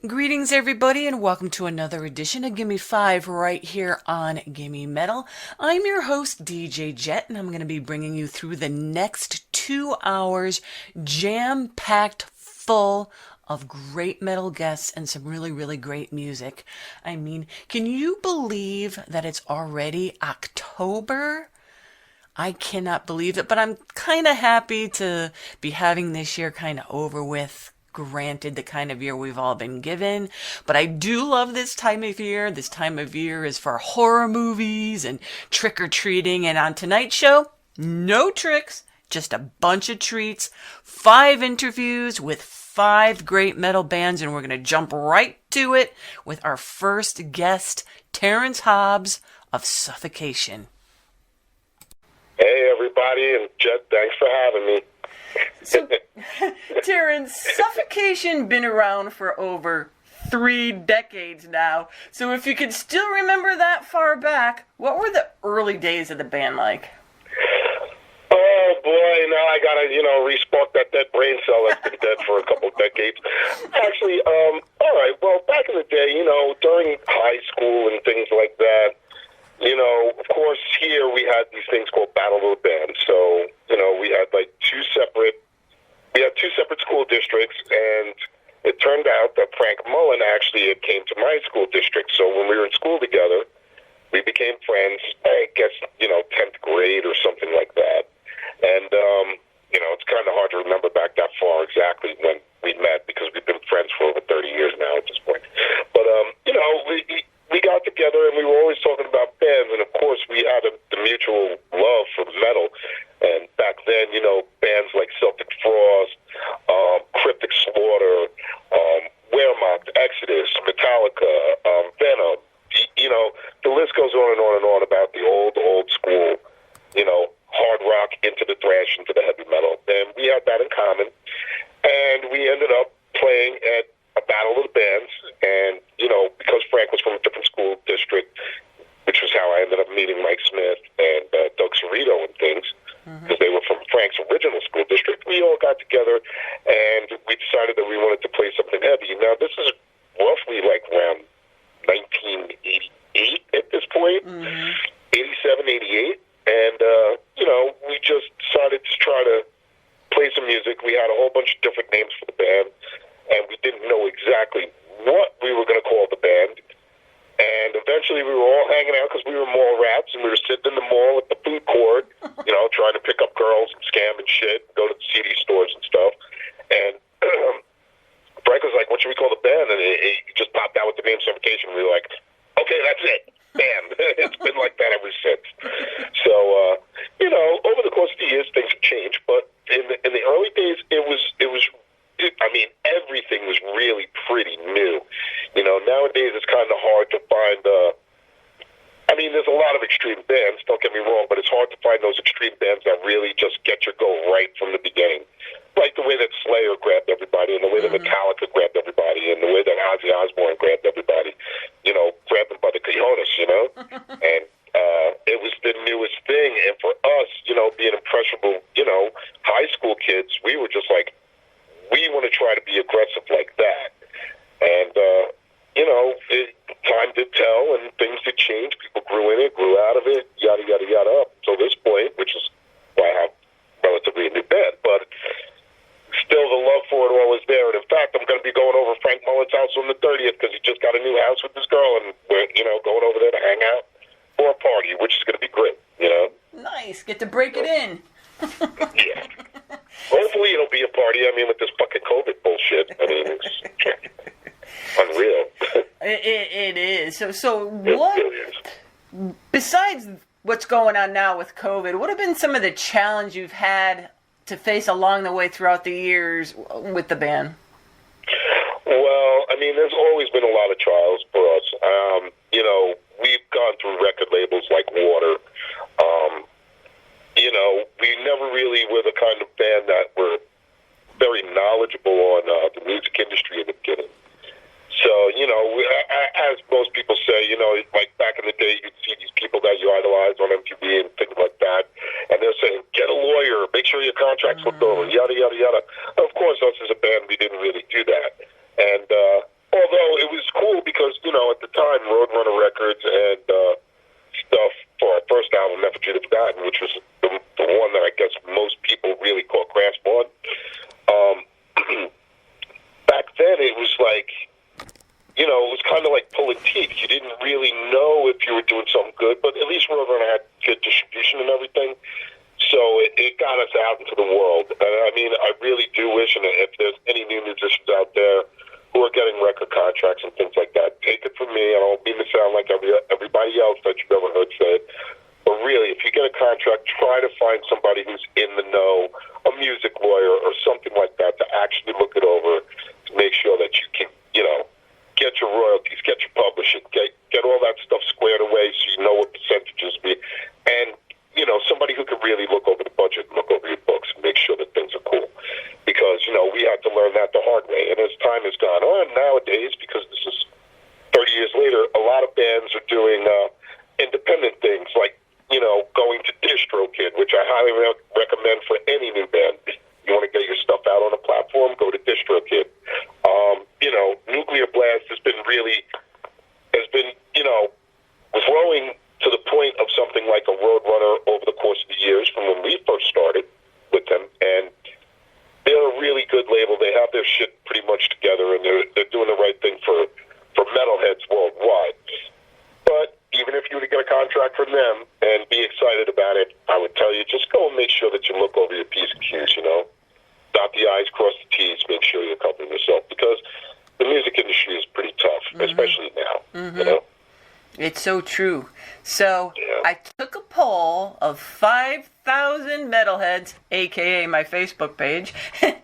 Greetings, everybody, and welcome to another edition of Gimme 5 right here on Gimme Metal. I'm your host, DJ Jet, and I'm going to be bringing you through the next 2 hours jam-packed full of great metal guests and some really, really great music. I mean, can you believe that it's already October? I cannot believe it, but I'm kind of happy to be having this year kind of over with. Granted, the kind of year we've all been given, but I do love this time of year. This time of year is for horror movies and trick-or-treating, and on tonight's show, no tricks, just a bunch of treats, 5 interviews with 5 great metal bands, and we're going to jump right to it with our first guest, Terrance Hobbs of Suffocation. Hey, everybody, and Jet, thanks for having me. So, Terrance, Suffocation been around for over 3 decades now. So if you can still remember that far back, what were the early days of the band like? Oh, boy, now I gotta, respark that dead brain cell that's been dead for a couple of decades. Actually, all right, well, back in the day, during high school and things like that, of course, here we had these things called Battle of the Bands. So, we had two separate school districts, and it turned out that Frank Mullen actually had came to my school district. So when we were in school together, we became friends, I guess, 10th grade or something like that. And, it's kind of hard to remember back that far exactly when we met because we've been friends for over 30 years now at this point. But, we got together and we were always talking about bands, and of course we had the mutual love for metal. And back then, bands like Celtic Frost, Cryptic Slaughter, Wehrmacht, Exodus, Metallica, Venom, the list goes on and on and on about the old school, hard rock into the thrash, into the heavy metal. And we had that in common. And we ended up playing at a Battle of the Bands, and, because Frank was from a different school district, which was how I ended up meeting Mike Smith and Doug Cerrito and things, because they were from Frank's original school district, we all got together, and we decided that we wanted to play something heavy. Now, this is roughly around 1988 at this point, 87, 88, and, we just decided to try to play some music. We had a whole bunch of different names for the band, and we didn't know exactly what we were going to call the band. And eventually we were all hanging out because we were mall rats, and we were sitting in the mall at the food court, trying to pick up girls and scam and shit, go to the CD stores and stuff. And Frank was like, what should we call the band? And he just popped out with the name Suffocation. We were like, okay, that's it. Band. It's been like that ever since. So, over the course of the years, things have changed. But in the early days, everything was really pretty new. Nowadays it's kind of hard to find, there's a lot of extreme bands, don't get me wrong, but it's hard to find those extreme bands that really just get your goal right from the beginning. Like the way that Slayer grabbed everybody, and the way that Metallica grabbed everybody, and the way that Ozzy Osbourne grabbed everybody, grabbed them by the cojones, and it was the newest thing. And for us, being impressionable, high school kids, we were just like, we want to try to be aggressive like that. And, time did tell, and things did change. People grew in it, grew out of it, yada, yada, yada, up until this point, which is why I have relatively a new band. But still, the love for it all is there. And in fact, I'm going to be going over Frank Mullen's house on the 30th because he just got a new house with his girl, and we're, going over there to hang out for a party, which is going to be great, Nice. Get to break it in. Yeah. Hopefully it'll be a party. With this fucking COVID bullshit. It's unreal. It is. So what, besides what's going on now with COVID, what have been some of the challenges you've had to face along the way throughout the years with the band? Well, there's always been a lot of trials for us. We've gone through record labels like Water. We never really were the kind of band that were very knowledgeable on the music industry in the beginning. So, as most people say, like back in the day, you'd see these people that you idolize on MTV and things like that, and they're saying, get a lawyer, make sure your contract's looked over, yada, yada, yada. Of course, us as a band, we didn't really do that. And, Although it was cool because, at the time, Roadrunner Records and stuff for our first album, Never Should Have Forgotten, which was the one that I guess most people really caught grasp on. Back then, it was like, it was kind of like pulling teeth. You didn't really know if you were doing something good, but at least Roadrunner had good distribution and everything. So it got us out into the world. And I mean, I really do wish, and if there's any new musicians out there who are getting record contracts and things like that, take it from me. I don't mean to sound like everybody else that you've ever heard say it. But really, if you get a contract, try to find somebody who's in the know, a music lawyer or something like that, to actually look it over to make sure that you can, get your royalties, get your publishing, get all that stuff squared away so you know what percentages be. And, somebody who can really look over the budget and look over your books and make sure that things are cool. Because, we had to learn that the hard way. And as time has gone on nowadays, because this is 30 years later, a lot of bands are doing independent things like, going to DistroKid, which I highly recommend for any new band. You want to get your stuff out on a platform, go to DistroKid. Nuclear Blast has been growing to the point of something like a Roadrunner over the course of the years from when we first started with them. And they're a really good label. They have their shit pretty much together, and they're doing the right thing for metalheads worldwide. But even if you were to get a contract from them and be excited about it, I would tell you, just go and make sure that you look over your P's and Q's, Dot the I's, cross the T's, make sure you're covering yourself, because the music industry is pretty tough, especially now, It's so true. So I took a poll of 5,000 metalheads, a.k.a. my Facebook page, and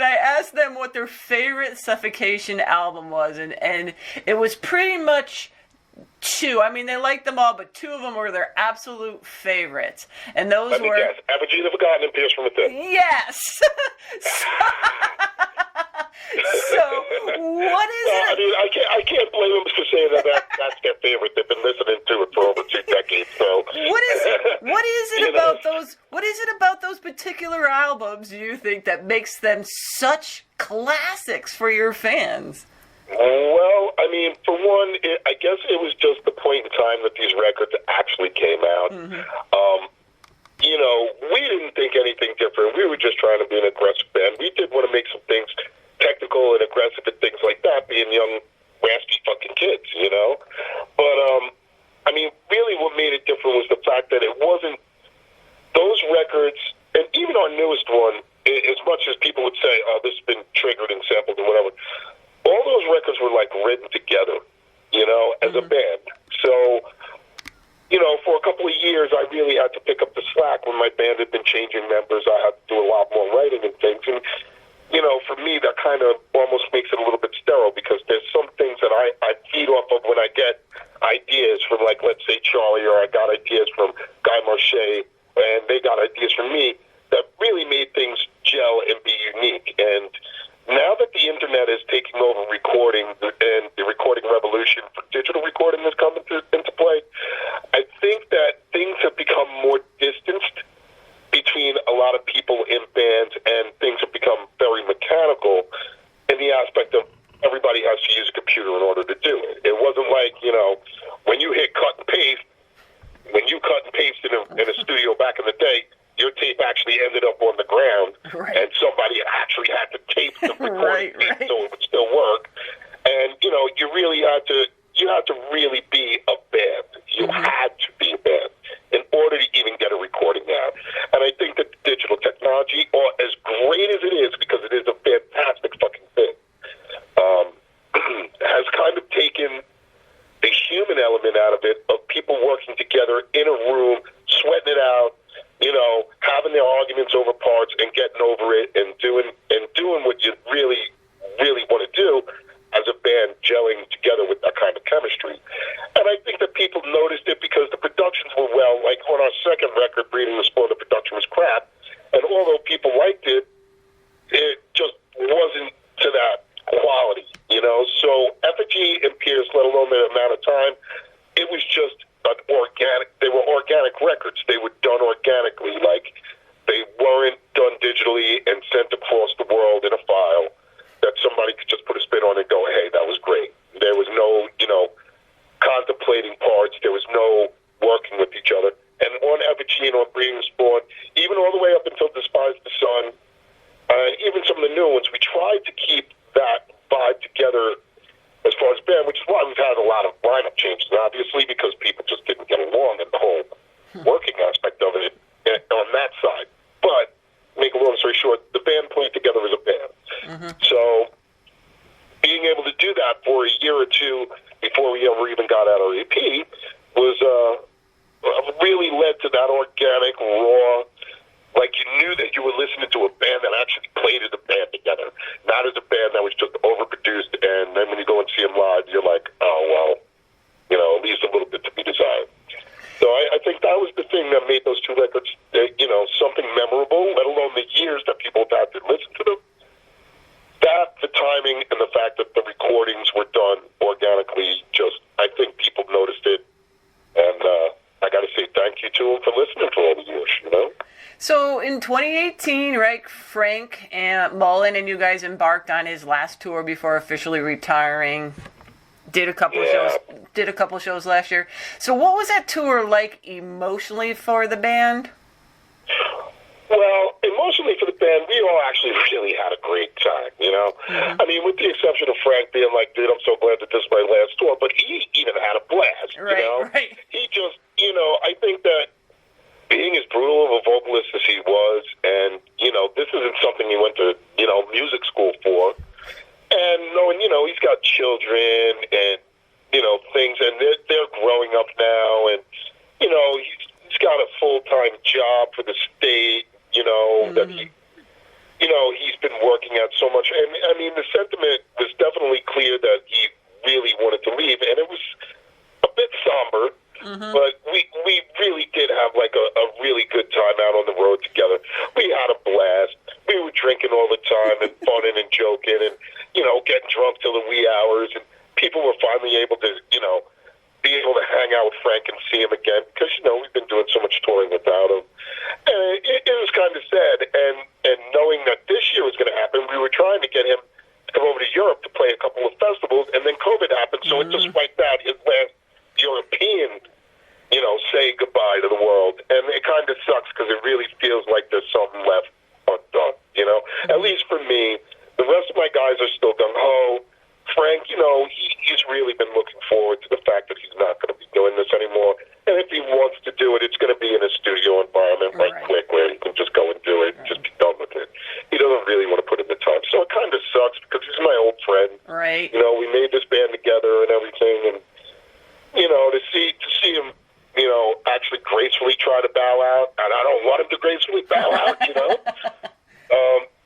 I asked them what their favorite Suffocation album was, and it was pretty much two. I mean, they liked them all, but two of them were their absolute favorites, and those were... Let me guess. Effigy of the Forgotten and Pierce from Within. Yes! So, what is it? I mean, I can't blame them for saying that's their favorite. They've been listening to it for over 2 decades. So, what is it about those particular albums, do you think, that makes them such classics for your fans? Well, I mean, for one, I guess it was just the point in time that these records actually came out. We didn't think anything different. We were just trying to be an aggressive band. We did want to make some things technical and aggressive and things like that, being young, raspy fucking kids, But, I mean, really what made it different was the fact that it wasn't those records, and even our newest one, as much as people would say, oh, this has been triggered and sampled and whatever, all those records were, written together, as a band. So, for a couple of years, I really had to pick up the slack when my band had been changing members. I had to do a lot more writing and things, and for me, that kind of almost makes it a little bit sterile, because there's some things that I feed off of when I get ideas from, let's say, Charlie, or I got ideas from Guy Marché, and they got ideas from me that really made things gel and be unique. And now that the internet is taking over recording, and the recording revolution for digital recording has come into play, I think that things have become more distanced between a lot of people in bands, and things have become very mechanical in the aspect of everybody has to use a computer in order to do it. It wasn't like, when you hit cut and paste, when you cut and paste in a studio back in the day, your tape actually ended up on the ground, and somebody actually had to tape the recording tape so it would still work. And, you really had to really be a band. You had to be a band in order to even get a recording out. And I think that digital technology, or as great as it is, because it is a fantastic fucking thing, has kind of taken the human element out of it, of people working together in a room, sweating it out, having their arguments over parts and getting over it, and doing what you really, really want to do as a band, gelling together with that kind of chemistry. And I think that people noticed it because the productions were well. Like on our second record, Breeding the Spawn, the production was crap. And although people liked it, it just wasn't to that quality, So Effigy and Pierce, let alone the amount of time, it was just an organic. They were organic records. They were done organically. They weren't done digitally and sent across the world in a file. being on Breeding the Sport, even all the way up until Despise the Sun, even some of the new ones, we tried to keep that vibe together as far as band, which is why we've had a lot of lineup changes, obviously, because people just didn't get along in the whole working aspect of it on that side. But, make a long story short, the band played together as a band. So, being able to do that for a year or two before we ever even got out our EP was really led to that organic, raw, like you knew that you were listening to a band that actually played as a band together, not as a band that was just overproduced, and then when you go and see them live, you're like, oh, well, you know, it leaves a little bit to be desired. So I think that was the thing that made those two records, you know, something memorable, let alone the years that people have had to listen to them. That, the timing, and the fact that the recordings were done organically, just, I think people noticed it, and I got to say thank you to them for listening for all the years, you know? So in 2018, right, Frank and Mullen and you guys embarked on his last tour before officially retiring. Did a couple of shows last year. So what was that tour like emotionally for the band? Well, emotionally for the band, we all actually really had a great time, you know? I mean, with the exception of Frank being like, dude, I'm so glad that this is my last tour, but he even had a blast, you know? Right. He just, you know, I think that being as brutal of a vocalist as he was, and, you know, this isn't something he went to, you know, music school for, and knowing, you know, he's got children and, you know, things, and they're growing up now, and, you know, he's got a full-time job for the state, you know, that he, you know, he's been working at so much, and, I mean, the sentiment was definitely clear that he really wanted to leave, and it was a bit somber. But we really did have like a really good time out on the road together. We had a blast. We were drinking all the time and funning and joking and, you know, getting drunk till the wee hours. And people were finally able to, you know, be able to hang out with Frank and see him again because, you know, we've been doing so much touring without him. And it was kind of sad. And knowing that this year was going to happen, we were trying to get him to come over to Europe to play a couple of festivals. And then COVID happened. So it just wiped out his last European, you know, say goodbye to the world. And it kind of sucks because it really feels like there's something left undone, you know? At least for me, the rest of my guys are still gung-ho. Frank, you know, he's really been looking forward to the fact that he's not going to be doing this anymore. And if he wants to do it, it's going to be in a studio environment right quick where he can just go and do it, just be done with it. He doesn't really want to put in the time. So it kind of sucks because he's my old friend. Right. You know, we made this band together and everything. And, you know, to see him, you know, actually gracefully try to bow out, and I don't want him to gracefully bow out, you know,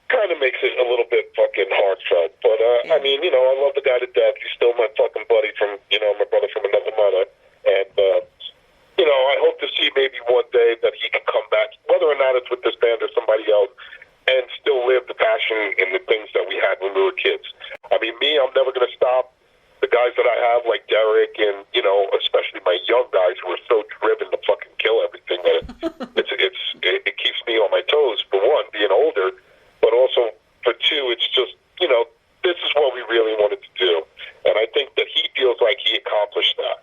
kind of makes it a little bit fucking heartfelt. But, I mean, you know, I love the guy to death. He's still my fucking buddy from, you know, my brother from another mother. And, you know, I hope to see maybe one day that he can come back, whether or not it's with this band or somebody else, and still live the passion and the things that we had when we were kids. I mean, me, I'm never going to stop. The guys that I have, like Derek, and, you know, especially my young guys who are so driven to fucking kill everything, that it keeps me on my toes, for one, being older, but also, for two, it's just, you know, this is what we really wanted to do. And I think that he feels like he accomplished that.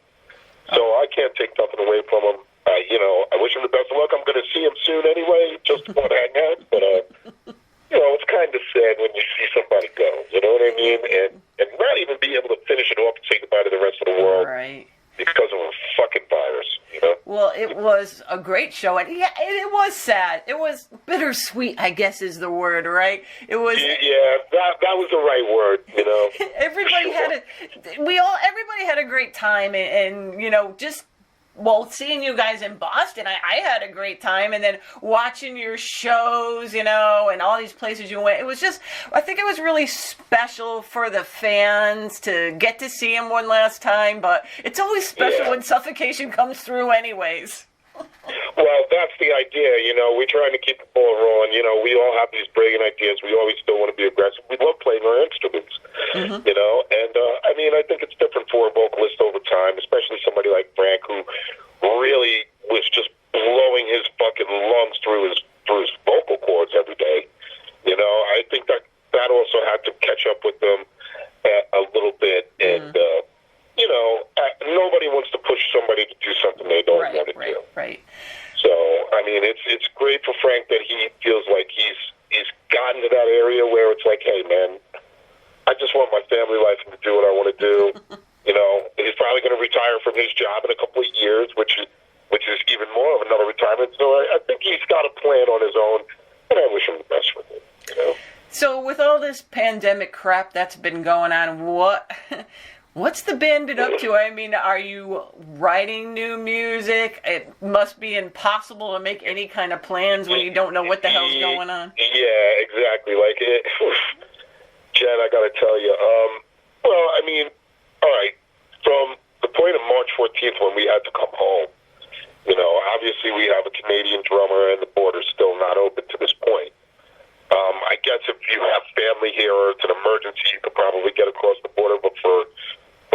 So I can't take nothing away from him. You know, I wish him the best of luck. I'm going to see him soon anyway, just to want to hang out, but, you know, it's kind of sad when you see somebody go, you know what I mean? And not even be able to finish it off and say goodbye to the rest of the world because of a fucking virus, you know? Well, it was a great show, and yeah, it was sad. It was bittersweet, I guess is the word, right? It was. Yeah, that was the right word, you know? Everybody had a great time, and you know, just. Well, seeing you guys in Boston, I had a great time, and then watching your shows, you know, and all these places you went, it was just, I think it was really special for the fans to get to see him one last time, but it's always special when Suffocation comes through anyways. Well, that's the idea, you know, we're trying to keep the ball rolling, you know, we all have these brilliant ideas, we always still want to be aggressive, we love playing our instruments, you know, and, I mean, I think it's different for a vocalist over time, especially somebody like Frank, who really was just blowing his fucking lungs through his vocal cords every day, you know, I think that also had to catch up with them a little bit, and, you know, nobody wants to push somebody to do something they don't want to do. Right. So I mean, it's great for Frank that he feels like he's gotten to that area where it's like, hey, man, I just want my family life and to do what I want to do. You know, he's probably going to retire from his job in a couple of years, which is even more of another retirement. So I think he's got a plan on his own, and I wish him the best with it, you know. So with all this pandemic crap that's been going on, what's the band been up to? I mean, are you writing new music? It must be impossible to make any kind of plans when you don't know what the hell's going on. Yeah, exactly. Like, Jen, I got to tell you, well, I mean, all right, from the point of March 14th when we had to come home, you know, obviously we have a Canadian drummer and the border's still not open to this point. I guess if you have family here or it's an emergency, you could probably get across the border, but for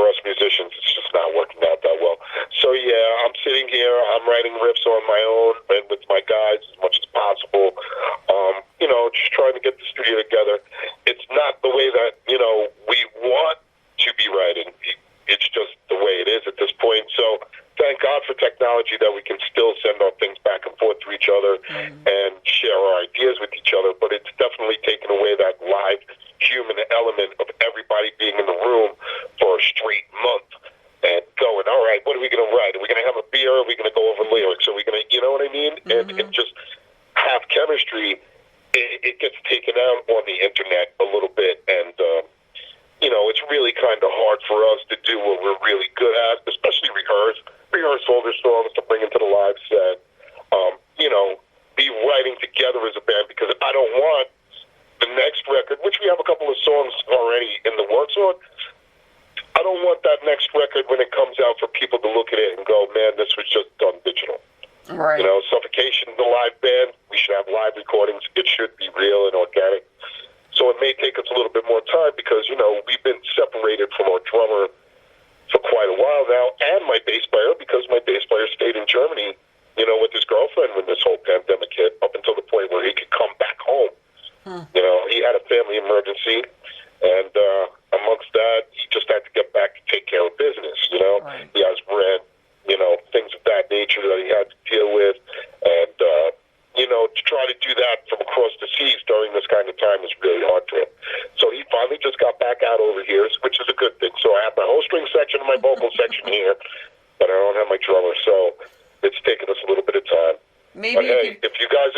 us musicians, it's just not working out that well. So, yeah, I'm sitting here, I'm writing riffs on my own and with my guys as much as possible, you know, just trying to get the studio together. It's not the way that, you know, we want to be writing. It's just the way it is at this point. So thank God for technology that we can still send our things back and forth to each other and share our ideas with each other. But it's definitely taken away that live human element of everybody being in the room for a straight month and going, all right, what are we going to write? Are we going to have a beer? Are we going to go over lyrics? Are we going to, you know what I mean? And just have chemistry. It gets taken out on the internet a little bit. And, you know, it's really kind of hard for us to do what we're really good at, especially rehearse older songs to bring into the live set. You know, be writing together as a band, because I don't want the next record, which we have a couple of songs already in the works on, I don't want that next record when it comes out for people to look at it and go, man, this was just done digital. Right. You know, Suffocation, the live band, we should have live recordings. It should be real and organic. So it may take us a little bit more time because, you know, we've been separated from our drummer for quite a while now, and my bass player, because my bass player stayed in Germany, you know, with his girlfriend when this whole pandemic hit, up until the point where he could come back home. You know, he had a family emergency, and amongst that, he just had to get back to take care of business, you know. Right. He has rent, you know, things of that nature that he had to deal with, and, you know, to try to do that from across the seas during this kind of time is really hard for him. So he finally just got back out over here, which is a good thing. So I have my whole string section and my vocal section here, but I don't have my drummer, so it's taken us a little bit of time. Maybe but hey, if you guys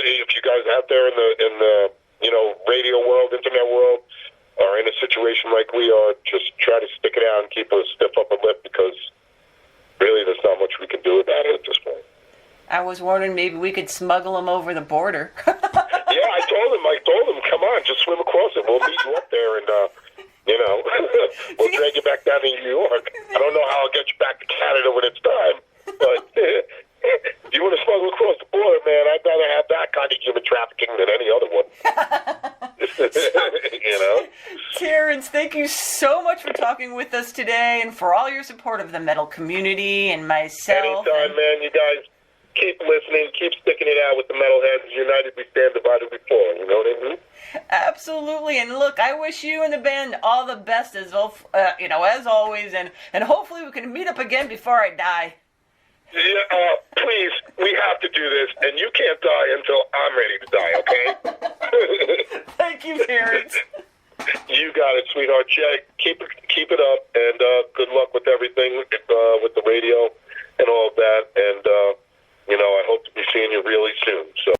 out there in the you know, radio world, internet world, are in a situation like we are, just try to stick it out and keep a stiff upper lip, because really there's not much we can do about it at this point. I was wondering maybe we could smuggle them over the border. Yeah, I told him, come on, just swim across it. We'll meet you up there, and you know, we'll drag you back down to New York. I don't know how I'll get you back to Canada when it's time, but if you want to smuggle across the border, man, I'd rather have that kind of human trafficking than any other one. You know? Terrance, thank you so much for talking with us today and for all your support of the metal community and myself. Anytime, man. You guys keep listening, keep sticking it out with the metalheads. United we stand, divided we fall. You know what I mean? Absolutely. And look, I wish you and the band all the best as you know, as always, and hopefully we can meet up again before I die. Yeah, please, we have to do this, and you can't die until I'm ready to die, okay? Thank you, Terrance. You got it, sweetheart. Jay, keep it up, and good luck with everything, with the radio and all of that. And, you know, I hope to be seeing you really soon. So.